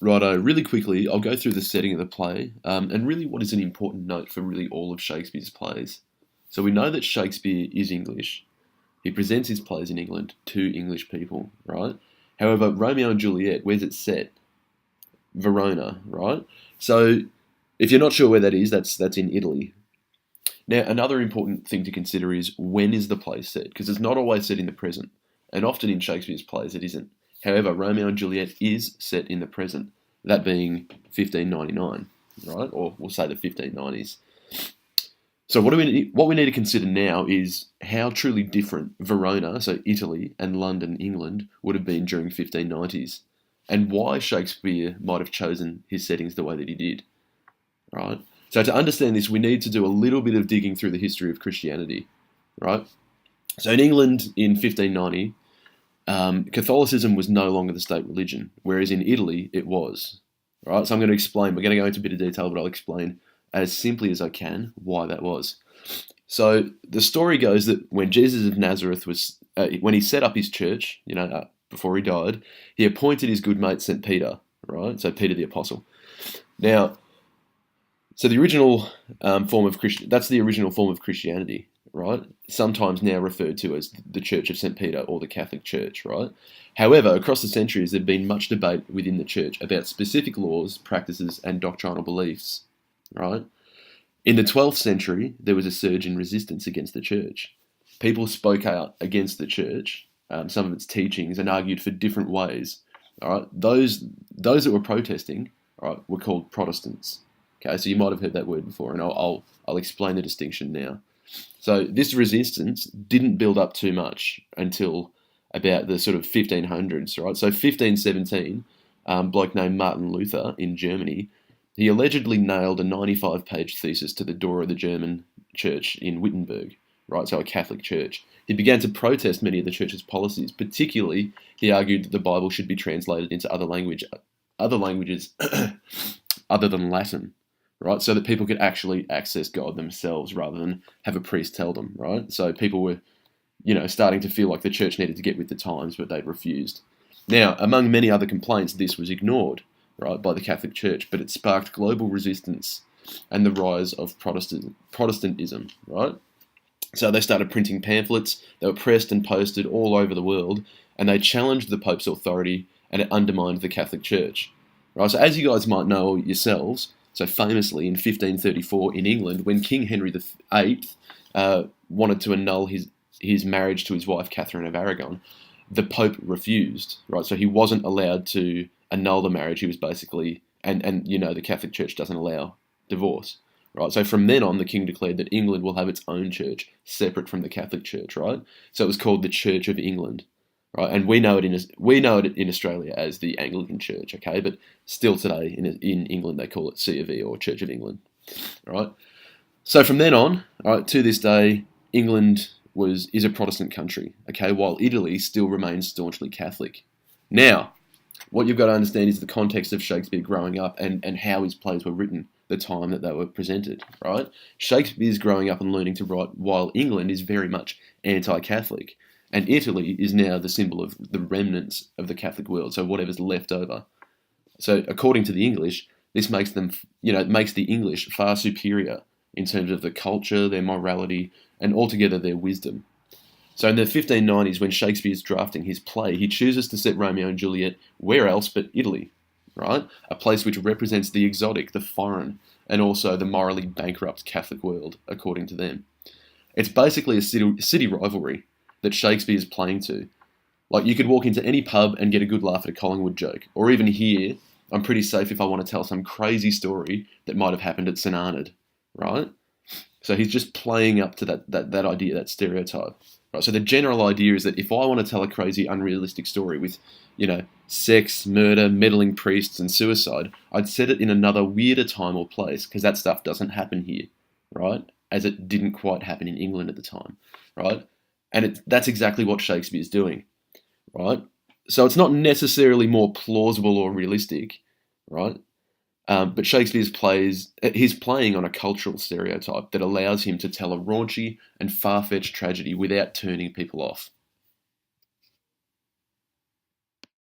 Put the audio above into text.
Righto, really quickly, I'll go through the setting of the play, and really what is an important note for really all of Shakespeare's plays. So we know that Shakespeare is English. He presents his plays in England to English people, right? However, Romeo and Juliet, where's it set? Verona, right? So if you're not sure where that is, that's in Italy. Now, another important thing to consider is when is the play set? Because it's not always set in the present, and often in Shakespeare's plays it isn't. However, Romeo and Juliet is set in the present, that being 1599, right? Or we'll say the 1590s. So what we need to consider now is how truly different Verona, so Italy, and London, England, would have been during 1590s, and why Shakespeare might have chosen his settings the way that he did, right? So to understand this, we need to do a little bit of digging through the history of Christianity, right? So in England in 1590, Catholicism was no longer the state religion, whereas in Italy it was, right? So I'm going to explain. We're going to go into a bit of detail, but I'll explain as simply as I can why that was. So the story goes that when Jesus of Nazareth was, when he set up his church, before he died, he appointed his good mate St. Peter, right? So Peter the Apostle. Now, so the original that's the original form of Christianity, right? Sometimes now referred to as the Church of St. Peter or the Catholic Church, right? However, across the centuries, there's been much debate within the church about specific laws, practices, and doctrinal beliefs, right? In the 12th century, there was a surge in resistance against the church. People spoke out against the church, some of its teachings, and argued for different ways. All right, those that were protesting, all right, were called Protestants. Okay, so you might have heard that word before, and I'll explain the distinction now. So this resistance didn't build up too much until about the sort of 1500s, right? So 1517, bloke named Martin Luther in Germany, he allegedly nailed a 95-page thesis to the door of the German church in Wittenberg, right? So a Catholic church. He began to protest many of the church's policies. Particularly, he argued that the Bible should be translated into other languages other than Latin, right? So that people could actually access God themselves rather than have a priest tell them, right? So people were, starting to feel like the church needed to get with the times, but they'd refused. Now, among many other complaints, this was ignored, right, by the Catholic Church, but it sparked global resistance and the rise of Protestantism, right? So they started printing pamphlets, they were pressed and posted all over the world, and they challenged the Pope's authority, and it undermined the Catholic Church, right? So as you guys might know yourselves, so famously in 1534 in England, when King Henry VIII wanted to annul his marriage to his wife Catherine of Aragon, the Pope refused, right? So he wasn't allowed to annul the marriage. He was basically, and the Catholic Church doesn't allow divorce, right? So from then on, the King declared that England will have its own church, separate from the Catholic Church, right? So it was called the Church of England, right? And we know it in Australia as the Anglican Church, okay? But still today in England they call it C of E or Church of England, right? So from then on, right, to this day, England is a Protestant country, okay? While Italy still remains staunchly Catholic. Now, what you've got to understand is the context of Shakespeare growing up and how his plays were written, the time that they were presented, right? Shakespeare's growing up and learning to write while England is very much anti-Catholic. And Italy is now the symbol of the remnants of the Catholic world, so whatever's left over. So according to the English, this makes them, makes the English far superior in terms of the culture, their morality, and altogether their wisdom. So in the 1590s, when Shakespeare's drafting his play, he chooses to set Romeo and Juliet where else but Italy, right? A place which represents the exotic, the foreign, and also the morally bankrupt Catholic world, according to them. It's basically a city rivalry that Shakespeare's playing to. Like, you could walk into any pub and get a good laugh at a Collingwood joke, or even here, I'm pretty safe if I want to tell some crazy story that might have happened at St Arnaud, right? So he's just playing up to that idea, that stereotype. Right, so the general idea is that if I want to tell a crazy, unrealistic story with, sex, murder, meddling priests, and suicide, I'd set it in another weirder time or place, because that stuff doesn't happen here, right? As it didn't quite happen in England at the time, right? And that's exactly what Shakespeare's doing, right? So it's not necessarily more plausible or realistic, right? But Shakespeare's he's playing on a cultural stereotype that allows him to tell a raunchy and far-fetched tragedy without turning people off.